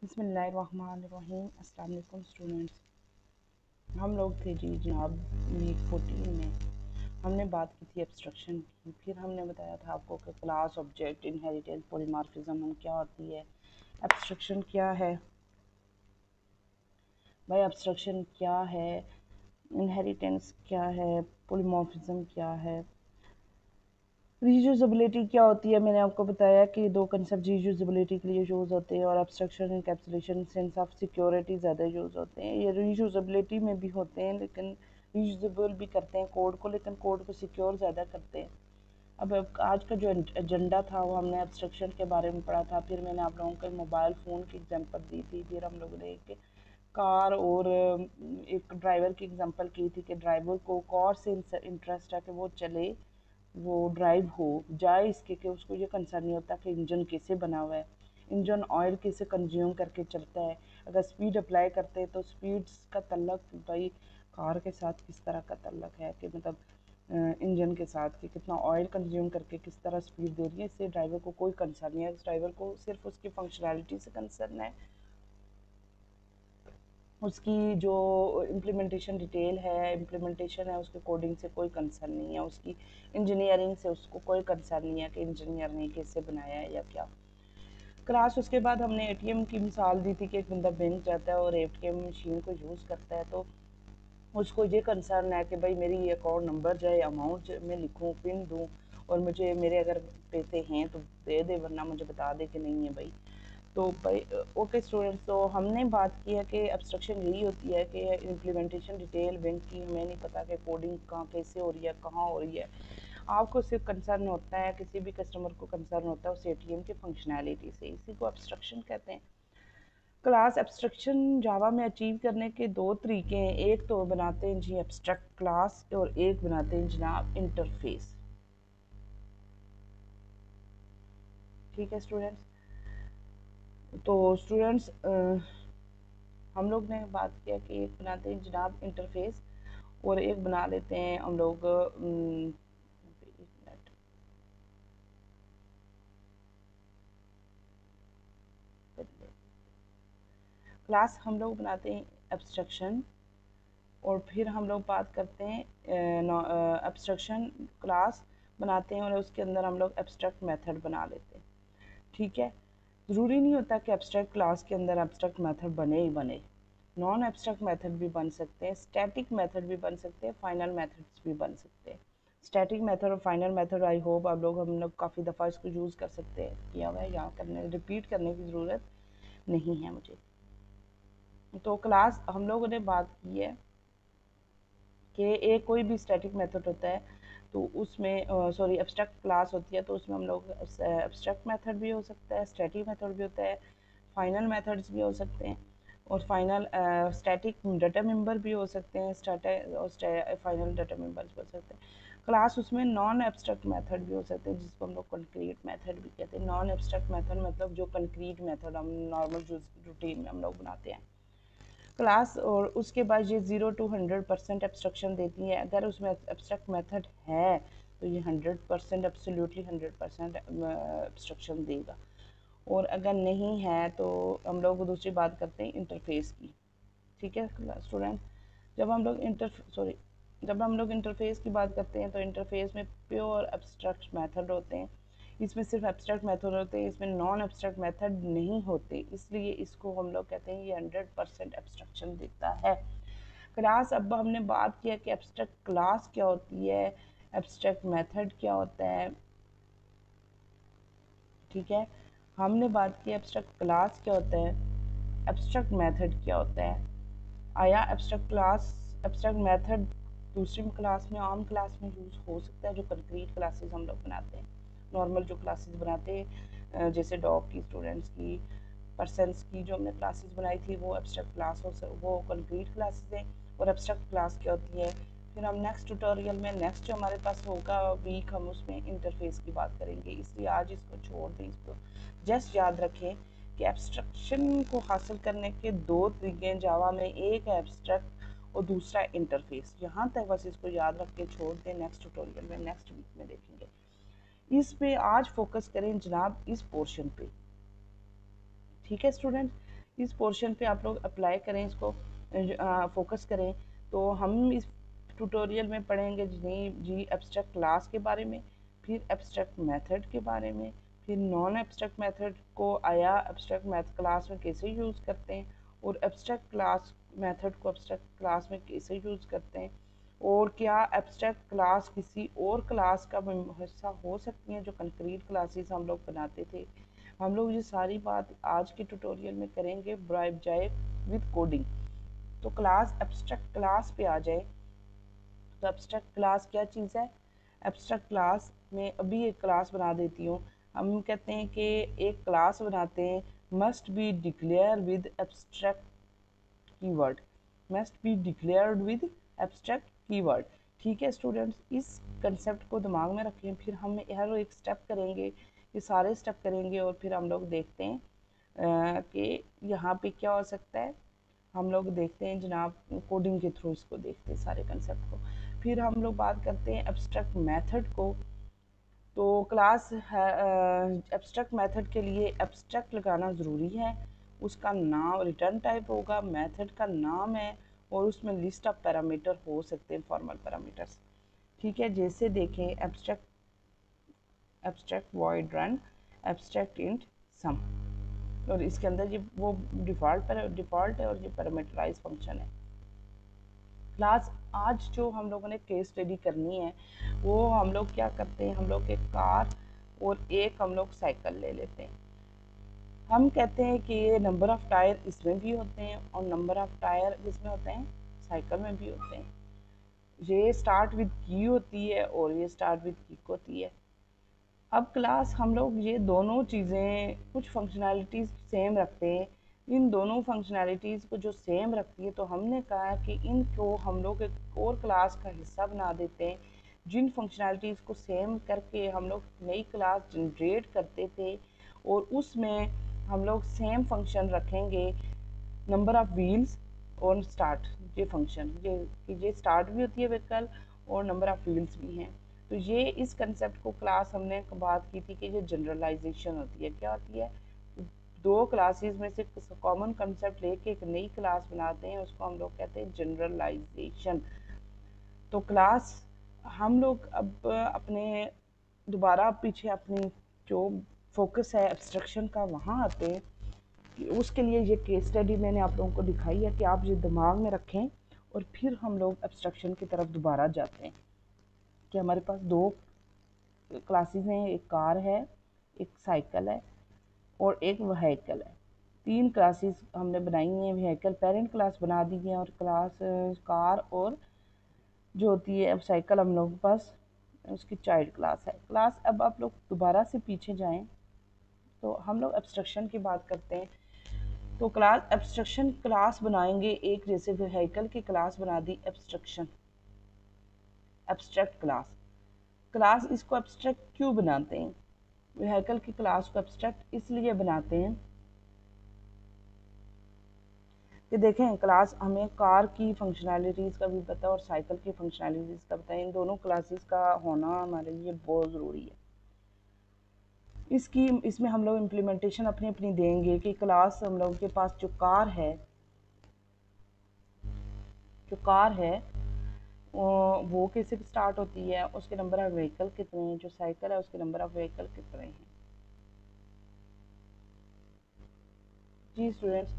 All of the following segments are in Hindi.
बिस्मिल्लाहिर्रहमानिर्रहीम। अस्सलाम वालेकुम स्टूडेंट्स। हम लोग थे जी जनाब वीक 14 में हमने बात की थी एब्स्ट्रक्शन की। फिर हमने बताया था आपको कि क्लास ऑब्जेक्ट इनहेरिटेंस पॉलीमॉर्फिज्म क्या होती है, एब्स्ट्रक्शन क्या है भाई, एब्स्ट्रक्शन क्या है, इनहेरिटेंस क्या है, पॉलीमॉर्फिज्म क्या है, रीयूजेबिलिटी क्या होती है। मैंने आपको बताया कि दो कंसेप्ट रीयूजेबिलिटी के लिए यूज़ होते हैं और abstraction encapsulation sense of security ज़्यादा यूज़ होते हैं। ये रीयूजेबिलिटी में भी होते हैं लेकिन रीयूजेबल भी करते हैं कोड को, लेकिन कोड को सिक्योर ज़्यादा करते हैं। अब आज का जो एजेंडा था वो हमने एब्स्ट्रक्शन के बारे में पढ़ा था। फिर मैंने आप लोगों को मोबाइल फ़ोन की एग्जांपल दी थी। फिर हम लोगों ने एक कार और एक ड्राइवर की एग्जांपल की थी कि ड्राइवर को कार से इंटरेस्ट है कि वो चले, वो ड्राइव हो जाए, इसके कि उसको ये कंसर्न नहीं होता कि इंजन कैसे बना हुआ है, इंजन ऑयल कैसे कंज्यूम करके चलता है। अगर स्पीड अप्लाई करते हैं तो स्पीड का तल्लक भाई कार के साथ किस तरह का तल्लक है कि मतलब इंजन के साथ कि कितना ऑयल कंज्यूम करके किस तरह स्पीड दे रही है, इससे ड्राइवर को कोई कंसर्न नहीं है। ड्राइवर को सिर्फ उसकी फंक्शनैलिटी से कंसर्न है, उसकी जो इम्प्लीमेंटेशन डिटेल है, इम्प्लीमेंटेशन है, उसके कोडिंग से कोई कंसर्न नहीं है, उसकी इंजीनियरिंग से उसको कोई कंसर्न नहीं है कि इंजीनियर ने कैसे बनाया है या क्या। क्लास उसके बाद हमने एटीएम की मिसाल दी थी कि एक बंदा बैंक जाता है और एटीएम मशीन को यूज़ करता है तो उसको ये कंसर्न है कि भाई मेरी अकाउंट नंबर जो है अमाउंट मैं लिखूँ, पिन दूँ और मुझे मेरे अगर पैसे हैं तो दे दे, वरना मुझे बता दे कि नहीं है भाई। तो भाई ओके स्टूडेंट्स, तो हमने बात की है कि एब्स्ट्रक्शन यही होती है कि इम्प्लीमेंटेशन डिटेल बैंक की हमें नहीं पता कि कोडिंग कहाँ कैसे हो रही है, कहाँ हो रही है। आपको सिर्फ कंसर्न होता है, किसी भी कस्टमर को कंसर्न होता है उस एटीएम की फंक्शनैलिटी से, इसी को एब्स्ट्रक्शन कहते हैं। क्लास एब्स्ट्रक्शन जावा में अचीव करने के दो तरीके हैं। एक तो बनाते हैं जी एब्स्ट्रैक्ट क्लास और एक बनाते हैं जनाब इंटरफेस। ठीक है स्टूडेंट्स। तो स्टूडेंट्स हम लोग ने बात किया कि एक बनाते हैं जनाब इंटरफेस और एक बना लेते हैं हम लोग क्लास हम लोग बनाते हैं एब्स्ट्रक्शन और फिर हम लोग बात करते हैं एब्स्ट्रक्शन क्लास बनाते हैं और उसके अंदर हम लोग एब्स्ट्रैक्ट मेथड बना लेते हैं। ठीक है, ज़रूरी नहीं होता कि एब्स्ट्रैक्ट क्लास के अंदर एब्स्ट्रैक्ट मेथड बने ही बने, नॉन एब्स्ट्रैक्ट मेथड भी बन सकते हैं, स्टैटिक मेथड भी बन सकते हैं, फाइनल मेथड्स भी बन सकते हैं। स्टैटिक मेथड और फाइनल मेथड आई होप हम लोग काफ़ी दफ़ा इसको यूज़ कर सकते हैं, किया हुआ है, यहाँ करने रिपीट करने की ज़रूरत नहीं है मुझे। तो क्लास हम लोगों ने बात की है कि एक कोई भी स्टैटिक मेथड होता है तो उसमें सॉरी एब्स्ट्रैक्ट क्लास होती है तो उसमें हम लोग एब्स्ट्रैक्ट मेथड भी हो सकता है, स्टैटिक मेथड भी होता है, फाइनल मेथड्स भी हो सकते हैं और फाइनल स्टैटिक डाटा मेंबर भी हो सकते हैं, और फाइनल डाटा मेंबर्स भी हो सकते हैं। क्लास उसमें नॉन एब्स्ट्रैक्ट मेथड भी हो सकते हैं जिसको हम लोग कंक्रीट मेथड भी कहते हैं। नॉन एब्स्ट्रैक्ट मेथड मतलब जो कंक्रीट मेथड हम नॉर्मल रूटीन में हम लोग बनाते हैं क्लास, और उसके बाद ये 0 to 100% एब्स्ट्रक्शन देती है। अगर उसमें एब्स्ट्रैक्ट मेथड है तो ये 100% एब्सोल्युटली 100% एब्स्ट्रक्शन देगा, और अगर नहीं है तो हम लोग दूसरी बात करते हैं इंटरफेस की। ठीक है स्टूडेंट, जब हम लोग इंटरफेस की बात करते हैं तो इंटरफेस में प्योर एब्स्ट्रैक्ट मेथड होते हैं। इसमें सिर्फ एब्स्ट्रैक्ट मेथड होते हैं, इसमें नॉन एब्स्ट्रैक्ट मेथड नहीं होते, इसलिए इसको हम लोग कहते हैं ये 100% एब्स्ट्रक्शन देता है। क्लास, अब हमने बात किया कि एब्स्ट्रैक्ट क्लास क्या होती है, एब्स्ट्रैक्ट मेथड क्या होता है। ठीक है, हमने बात की एब्स्ट्रैक्ट क्लास क्या होता है, एब्स्ट्रैक्ट मेथड क्या होता है। आया एब्स्ट्रैक्ट क्लास, एब्स्ट्रैक्ट मेथड दूसरी क्लास में, आम क्लास में यूज़ हो सकता है जो कंक्रीट क्लासेस हम लोग बनाते हैं, नॉर्मल जो क्लासेस बनाते हैं जैसे डॉग की, स्टूडेंट्स की, पर्सनस की जो हमने क्लासेस बनाई थी वो एब्स्ट्रैक्ट क्लास हो, वो कंक्रीट क्लासेस हैं। और एब्स्ट्रैक्ट क्लास क्या होती है फिर हम नेक्स्ट ट्यूटोरियल में, नेक्स्ट जो हमारे पास होगा वीक, हम उसमें इंटरफेस की बात करेंगे, इसलिए आज इसको छोड़ दें। इसको जस्ट याद रखें कि एब्स्ट्रक्शन को हासिल करने के दो तरीके हैं जावा में, एक है एब्स्ट्रैक्ट और दूसरा इंटरफेस। यहाँ तक बस इसको याद रख के छोड़ दें, नेक्स्ट ट्यूटोरियल में नेक्स्ट वीक में देखेंगे। इस पे आज फोकस करें जनाब, इस पोर्शन पे। ठीक है स्टूडेंट, इस पोर्शन पे आप लोग अप्लाई करें, इसको फोकस करें। तो हम इस ट्यूटोरियल में पढ़ेंगे जी एब्स्ट्रैक्ट क्लास के बारे में, फिर एब्स्ट्रैक्ट मेथड के बारे में, फिर नॉन एब्स्ट्रैक्ट मेथड को आया एब्स्ट्रैक्ट मैथ क्लास में कैसे यूज़ करते हैं, और एब्स्ट्रैक्ट क्लास मेथड को एब्स्ट्रैक्ट क्लास में कैसे यूज़ करते हैं, और क्या एब्स्ट्रैक्ट क्लास किसी और क्लास का हिस्सा हो सकती हैं जो कंक्रीट क्लासेस हम लोग बनाते थे। हम लोग ये सारी बात आज के ट्यूटोरियल में करेंगे बजाय विद कोडिंग। तो क्लास एब्स्ट्रैक्ट क्लास पे आ जाए। तो एब्स्ट्रैक्ट क्लास क्या चीज़ है? एब्स्ट्रैक्ट क्लास में अभी एक क्लास बना देती हूँ। हम कहते हैं कि एक क्लास बनाते हैं, must be declare with abstract keyword, must be declared with abstract keyword. ठीक है स्टूडेंट्स, इस कंसेप्ट को दिमाग में रखें। फिर हम हर एक स्टेप करेंगे, ये सारे स्टेप करेंगे, और फिर हम लोग देखते हैं कि यहाँ पे क्या हो सकता है। हम लोग देखते हैं जनाब, कोडिंग के थ्रू इसको देखते हैं सारे कंसेप्ट को। फिर हम लोग बात करते हैं एब्स्ट्रैक्ट मेथड को। तो क्लास एब्स्ट्रैक्ट मेथड के लिए एब्स्ट्रैक्ट लगाना ज़रूरी है। उसका नाम रिटर्न टाइप होगा, मेथड का नाम है, और उसमें लिस्ट ऑफ पैरामीटर हो सकते हैं, फॉर्मल पैरामीटर्स। ठीक है, जैसे देखें abstract void run, abstract int sum, और इसके अंदर ये वो डिफ़ॉल्ट है, और ये पैरामीटराइज फंक्शन है। क्लास आज जो हम लोगों ने केस स्टडी करनी है, वो हम लोग क्या करते हैं, हम लोग एक कार और एक हम लोग साइकिल ले लेते हैं। हम कहते हैं कि ये नंबर ऑफ़ टायर इसमें भी होते हैं, और नंबर ऑफ़ टायर इसमें होते हैं, साइकिल में भी होते हैं। ये स्टार्ट विद की होती है, और ये स्टार्ट विद किक होती है। अब क्लास हम लोग ये दोनों चीज़ें कुछ फंक्शनैलिटीज़ सेम रखते हैं। इन दोनों फंक्शनैलिटीज़ को जो सेम रखती है, तो हमने कहा कि इनको हम लोग एक और क्लास का हिस्सा बना देते हैं। जिन फंक्शनैलिटीज़ को सेम करके हम लोग नई क्लास जनरेट करते थे, और उसमें हम लोग सेम फंक्शन रखेंगे, नंबर ऑफ़ व्हील्स और स्टार्ट। ये फंक्शन ये स्टार्ट भी होती है व्हीकल, और नंबर ऑफ़ व्हील्स भी हैं। तो ये इस कंसेप्ट को क्लास हमने बात की थी कि ये जनरलाइजेशन होती है। क्या होती है? दो क्लासेस में से कॉमन कंसेप्ट लेके एक नई क्लास बनाते हैं, उसको हम लोग कहते हैं जनरलाइजेशन। तो क्लास हम लोग अब अपने दोबारा पीछे अपनी जो फोकस है एब्स्ट्रक्शन का, वहाँ आते हैं। उसके लिए ये केस स्टडी मैंने आप लोगों को दिखाई है कि आप ये दिमाग में रखें, और फिर हम लोग एब्स्ट्रक्शन की तरफ दोबारा जाते हैं। कि हमारे पास दो क्लासेस हैं, एक कार है, एक साइकिल है, और एक व्हीकल है। तीन क्लासेस हमने बनाई हैं। व्हीकल पेरेंट क्लास बना दी है, और क्लास कार और जो होती है अब साइकिल हम लोगों के पास उसकी चाइल्ड क्लास है। क्लास अब आप लोग दोबारा से पीछे जाएं, तो हम लोग एब्स्ट्रक्शन की बात करते हैं। तो क्लास एब्स्ट्रक्शन क्लास बनाएंगे एक, जैसे व्हीकल की क्लास बना दी एब्स्ट्रक्शन एब्स्ट्रैक्ट क्लास। क्लास इसको एब्स्ट्रैक्ट क्यों बनाते हैं? व्हीकल की क्लास को एब्स्ट्रैक्ट इसलिए बनाते हैं कि देखें, क्लास हमें कार की फंक्शनैलिटीज़ का भी पता है और साइकिल की फंक्शनैलिटीज़ का पता है। इन दोनों क्लासेस का होना हमारे लिए बहुत ज़रूरी है। इसमें हम लोग इम्प्लीमेंटेशन अपनी अपनी देंगे कि क्लास हम लोगों के पास जो कार है वो कैसे स्टार्ट होती है, उसके नंबर ऑफ व्हीकल कितने हैं, जो साइकिल है उसके नंबर ऑफ व्हीकल कितने हैं। जी स्टूडेंट्स,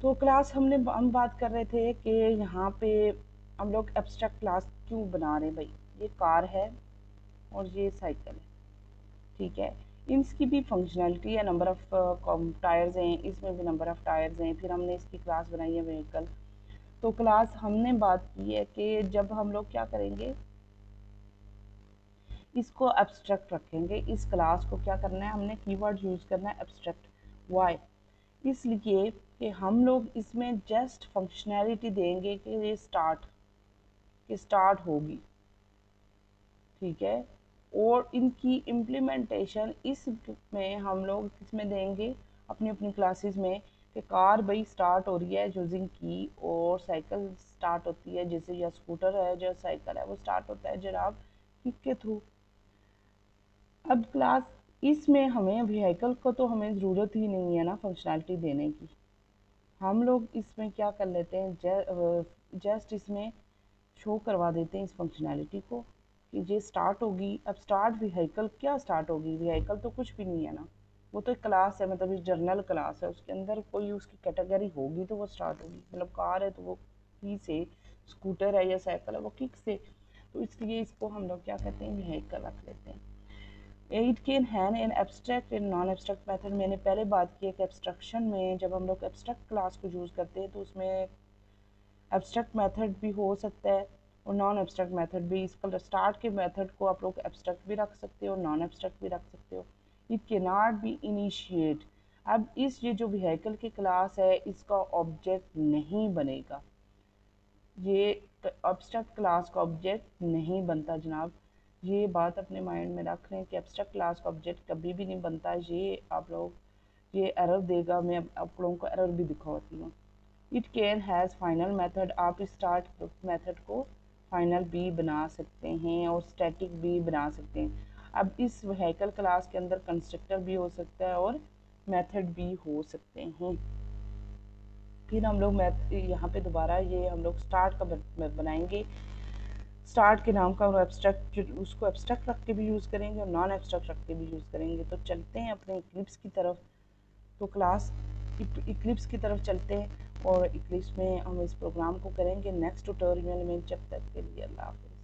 तो क्लास हम बात कर रहे थे कि यहाँ पे हम लोग एब्स्ट्रैक्ट क्लास क्यों बना रहे हैं भाई। ये कार है और ये साइकिल है, ठीक है। इसकी भी फंक्शनैलिटी है, नंबर ऑफ टायर्स हैं, इसमें भी नंबर ऑफ टायर्स हैं। फिर हमने इसकी क्लास बनाई है व्हीकल। तो क्लास हमने बात की है कि जब हम लोग क्या करेंगे, इसको एब्स्ट्रैक्ट रखेंगे। इस क्लास को क्या करना है, हमने कीवर्ड यूज़ करना है एब्स्ट्रैक्ट। वाई? इसलिए कि हम लोग इसमें जस्ट फंक्शनैलिटी देंगे कि ये स्टार्ट होगी, ठीक है। और इनकी इम्प्लीमेंटेशन इसमें हम लोग किसमें देंगे, अपनी अपनी क्लासेस में, कि कार भाई स्टार्ट हो रही है यूजिंग की, और साइकिल स्टार्ट होती है जैसे, या स्कूटर है जो साइकिल है वो स्टार्ट होता है जनाब किक के थ्रू। अब क्लास इसमें हमें व्हीकल को तो हमें ज़रूरत ही नहीं है ना फंक्शनैलिटी देने की। हम लोग इसमें क्या कर लेते हैं, जस्ट इसमें शो करवा देते हैं इस फंक्शनैलिटी को कि ये स्टार्ट होगी। अब स्टार्ट व्हीकल क्या स्टार्ट होगी, व्हीकल तो कुछ भी नहीं है ना, वो तो एक क्लास है, मतलब एक जर्नल क्लास है, उसके अंदर कोई उसकी कैटेगरी होगी तो वो स्टार्ट होगी। मतलब कार है तो वो की से, स्कूटर है या साइकिल है वो किक से। तो इसलिए इसको हम लोग क्या कहते हैं, व्हीकल रख लेते हैं। It can have an abstract and non abstract method. मैंने पहले बात की है कि एब्स्ट्रैक्शन में जब हम लोग एब्स्ट्रैक्ट क्लास को यूज़ करते हैं तो उसमें एब्स्ट्रैक्ट मेथड भी हो सकता है और नॉन एब्स्ट्रैक्ट मेथड भी। इसका स्टार्ट के मेथड को आप लोग एब्स्ट्रैक्ट भी रख सकते हो, नॉन एब्स्ट्रैक्ट भी रख सकते हो। इट के नॉट बी इनिशिएट। अब इस ये जो व्हीकल की क्लास है इसका ऑब्जेक्ट नहीं बनेगा, ये एब्स्ट्रैक्ट क्लास का ऑब्जेक्ट नहीं बनता जनाब। ये बात अपने माइंड में रख लें कि एब्स्ट्रैक्ट क्लास का ऑब्जेक्ट कभी भी नहीं बनता। ये आप लोग ये एरर देगा, मैं आप लोगों को एरर भी दिखाती हूँ। It can has final method. आप इस स्टार्ट मेथड को फाइनल भी बना सकते हैं और स्टैटिक भी बना सकते हैं। अब इस व्हीकल क्लास के अंदर कंस्ट्रक्टर भी हो सकता है और मेथड भी हो सकते हैं। फिर हम लोग मैथ यहाँ पे दोबारा ये हम लोग स्टार्ट का बनाएंगे। स्टार्ट के नाम का एब्स्ट्रैक्ट, उसको एब्स्ट्रैक्ट रख के भी यूज़ करेंगे और नॉन एब्स्ट्रैक्ट रख के भी यूज़ करेंगे। तो चलते हैं अपने इक्लिप्स की तरफ। तो क्लास इक्लिप्स की तरफ चलते हैं और इक्लिप्स में हम इस प्रोग्राम को करेंगे नेक्स्ट ट्यूटोरियल में। जब तक के लिए अल्लाह हाफ़िज़।